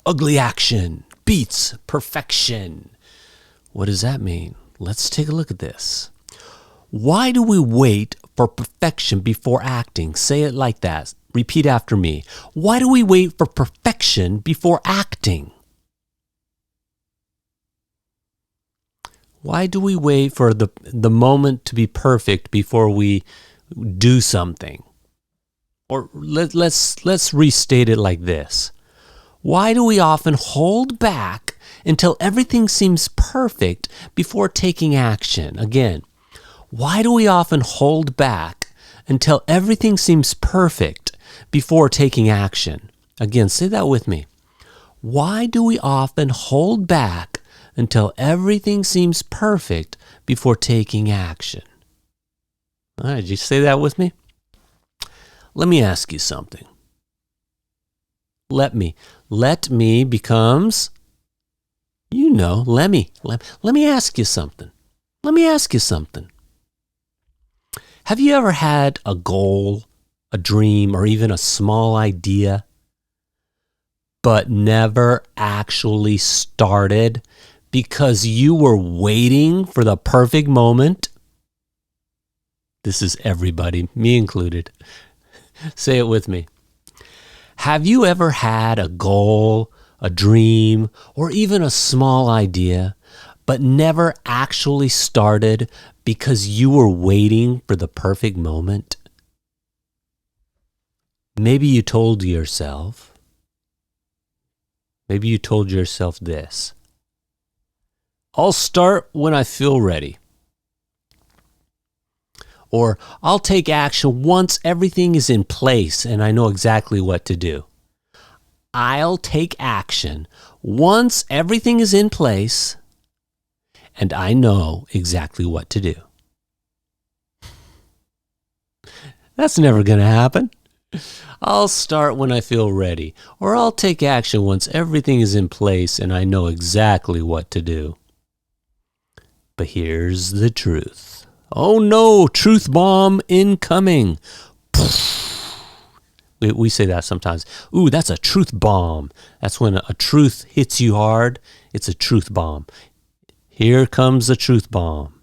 Ugly action beats perfection. What does that mean? Let's take a look at this. Why do we wait for perfection before acting? Say it like that. Repeat after me. Why do we wait for perfection before acting? Why do we wait for the moment to be perfect before we do something? Or let's restate it like this. Why do we often hold back until everything seems perfect before taking action? Again, why do we often hold back until everything seems perfect before taking action? Again, say that with me. Why do we often hold back until everything seems perfect before taking action? All right, did you say that with me? Let me ask you something. Let me becomes, let me ask you something. Let me ask you something. Have you ever had a goal, a dream, or even a small idea, but never actually started because you were waiting for the perfect moment? This is everybody, me included. Say it with me. Have you ever had a goal, a dream, or even a small idea, but never actually started because you were waiting for the perfect moment? Maybe you told yourself this. I'll start when I feel ready. Or I'll take action once everything is in place and I know exactly what to do. I'll take action once everything is in place and I know exactly what to do. That's never going to happen. I'll start when I feel ready, or I'll take action once everything is in place and I know exactly what to do. But here's the truth. Oh no, truth bomb incoming. We say that sometimes. Ooh, that's a truth bomb. That's when a truth hits you hard. It's a truth bomb. Here comes the truth bomb.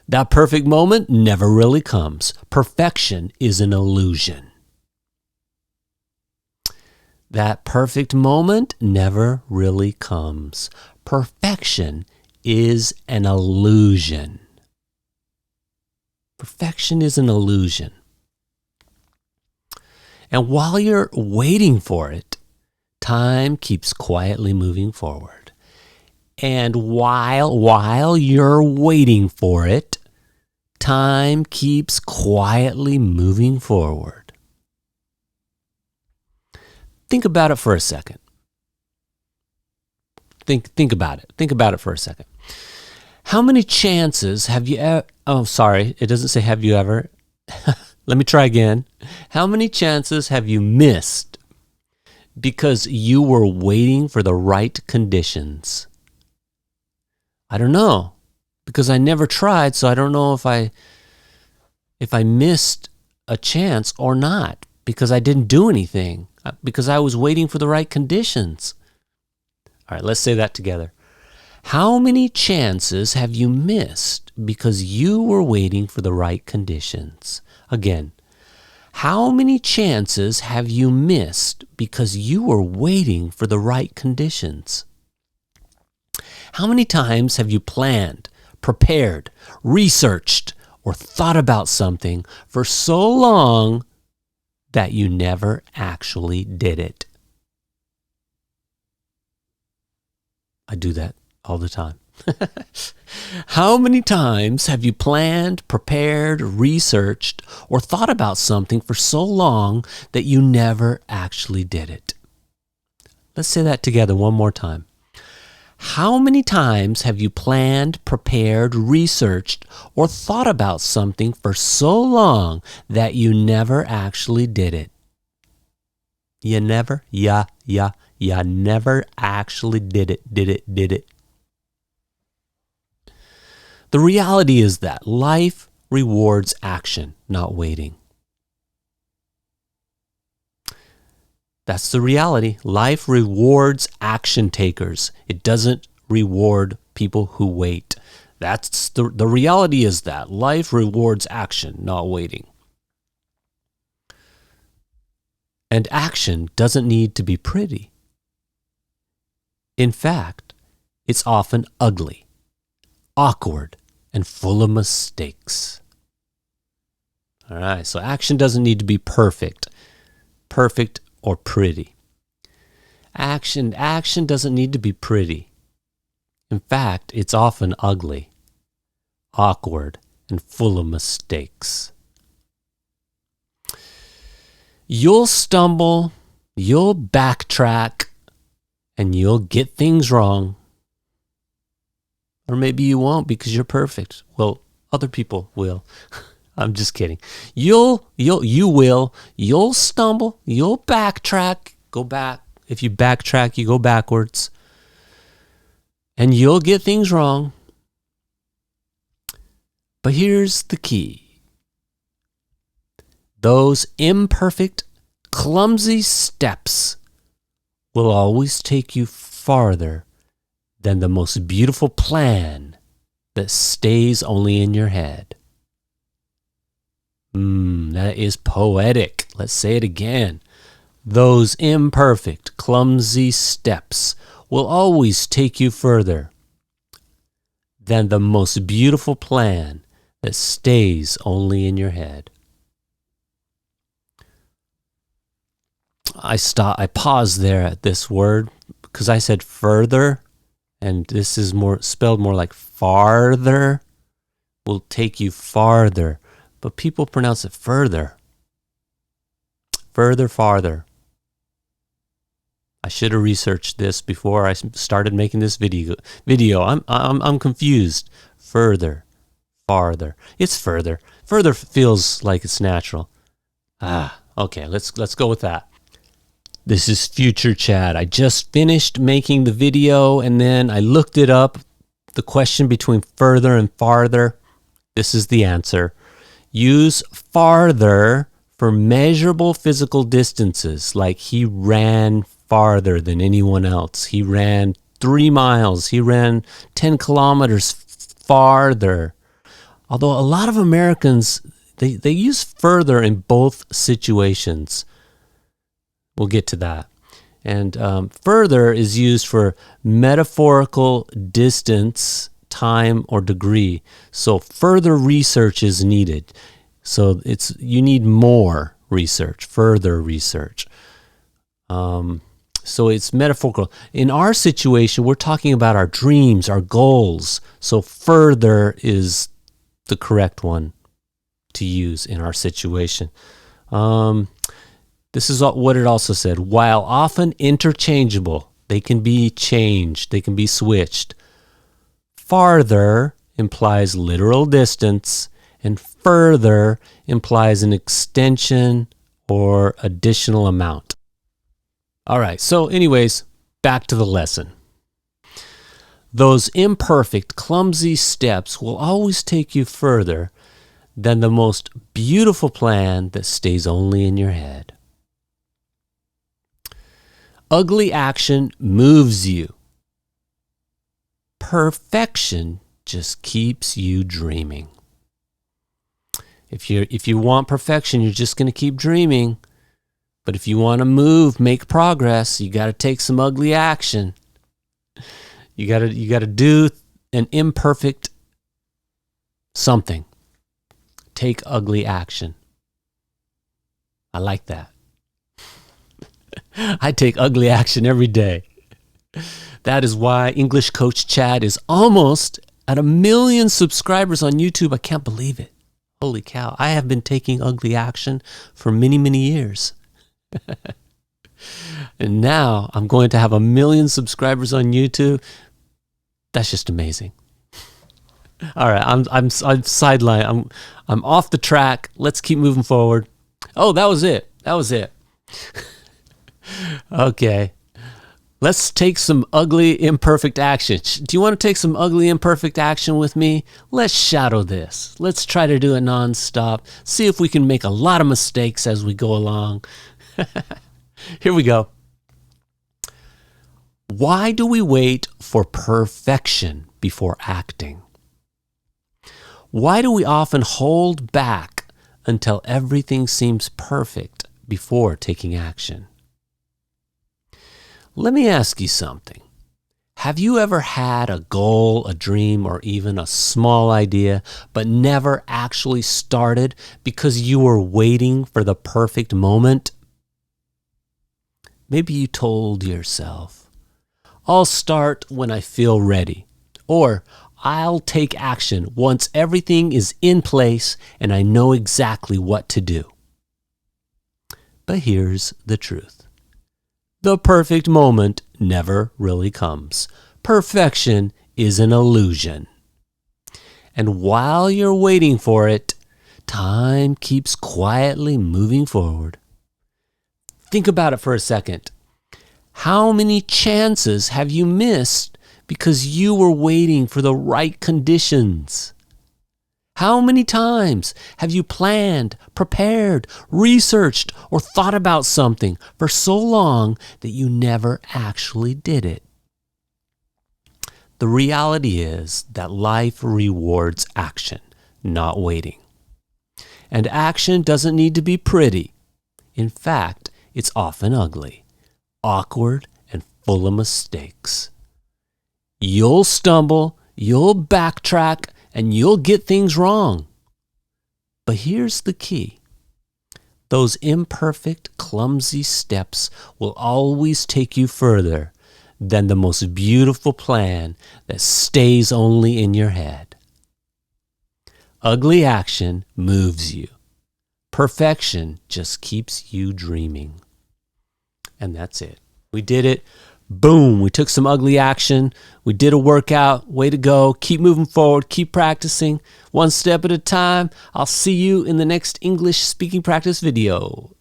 That perfect moment never really comes. Perfection is an illusion. That perfect moment never really comes. Perfection is an illusion. Perfection is an illusion. And while you're waiting for it, time keeps quietly moving forward. And while you're waiting for it, time keeps quietly moving forward. Think about it for a second. Think about it. Think about it for a second. How many chances have you ever... Oh, sorry. It doesn't say have you ever. Let me try again. How many chances have you missed because you were waiting for the right conditions? I don't know, because I never tried, so I don't know if I missed a chance or not, because I didn't do anything, because I was waiting for the right conditions. All right, let's say that together. How many chances have you missed because you were waiting for the right conditions? Again, how many chances have you missed because you were waiting for the right conditions? How many times have you planned, prepared, researched, or thought about something for so long that you never actually did it? I do that all the time. How many times have you planned, prepared, researched, or thought about something for so long that you never actually did it? Let's say that together one more time. How many times have you planned, prepared, researched, or thought about something for so long that you never actually did it? You never actually did it. The reality is that life rewards action, not waiting. That's the reality. Life rewards action takers. It doesn't reward people who wait. That's the reality is that life rewards action, not waiting. And action doesn't need to be pretty. In fact, it's often ugly, awkward, and full of mistakes. All right, so action doesn't need to be perfect or pretty. Action doesn't need to be pretty. In fact, it's often ugly, awkward, and full of mistakes. You'll stumble, you'll backtrack, and you'll get things wrong. Or maybe you won't because you're perfect. Well, other people will. I'm just kidding. You'll stumble, you'll backtrack, go back. If you backtrack, you go backwards. And you'll get things wrong. But here's the key. Those imperfect, clumsy steps will always take you farther than the most beautiful plan that stays only in your head. That is poetic. Let's say it again. Those imperfect, clumsy steps will always take you further than the most beautiful plan that stays only in your head. I paused there at this word because I said further, and this is spelled more like farther, will take you farther. But people pronounce it further. Further, farther. I should have researched this before I started making this video. I'm confused. Further, farther. It's further. Further feels like it's natural. Okay, let's go with that. This is Future Chad. I just finished making the video and then I looked it up. The question between further and farther. This is the answer. Use farther for measurable physical distances, like he ran farther than anyone else. He ran 3 miles. He ran 10 kilometers farther. Although a lot of Americans, they use further in both situations. We'll get to that. And further is used for metaphorical distance, time, or degree. So further research is needed. So you need more research, further research. So it's metaphorical. In our situation, we're talking about our dreams, our goals. So further is the correct one to use in our situation. This is what it also said. While often interchangeable, they can be changed, they can be switched. Farther implies literal distance, and further implies an extension or additional amount. All right, so anyways, back to the lesson. Those imperfect, clumsy steps will always take you further than the most beautiful plan that stays only in your head. Ugly action moves you. Perfection just keeps you dreaming. If you want perfection, you're just going to keep dreaming. But if you want to move, make progress, you got to take some ugly action. You got to do an imperfect something. Take ugly action. I like that. I take ugly action every day. That is why English Coach Chad is almost at 1 million subscribers on YouTube. I can't believe it. Holy cow. I have been taking ugly action for many, many years. And now I'm going to have 1 million subscribers on YouTube. That's just amazing. All right, I'm sidelined. I'm off the track. Let's keep moving forward. Oh, that was it. Okay. Let's take some ugly, imperfect action. Do you want to take some ugly, imperfect action with me? Let's shadow this. Let's try to do it nonstop. See if we can make a lot of mistakes as we go along. Here we go. Why do we wait for perfection before acting? Why do we often hold back until everything seems perfect before taking action? Let me ask you something. Have you ever had a goal, a dream, or even a small idea, but never actually started because you were waiting for the perfect moment? Maybe you told yourself, I'll start when I feel ready, or I'll take action once everything is in place and I know exactly what to do. But here's the truth. The perfect moment never really comes. Perfection is an illusion. And while you're waiting for it, time keeps quietly moving forward. Think about it for a second. How many chances have you missed because you were waiting for the right conditions? How many times have you planned, prepared, researched, or thought about something for so long that you never actually did it? The reality is that life rewards action, not waiting. And action doesn't need to be pretty. In fact, it's often ugly, awkward, and full of mistakes. You'll stumble, you'll backtrack, and you'll get things wrong. But here's the key. Those imperfect, clumsy steps will always take you further than the most beautiful plan that stays only in your head. Ugly action moves you. Perfection just keeps you dreaming. And that's it. We did it. Boom, we took some ugly action. We did a workout. Way to go. Keep moving forward. Keep practicing. One step at a time. I'll see you in the next English speaking practice video.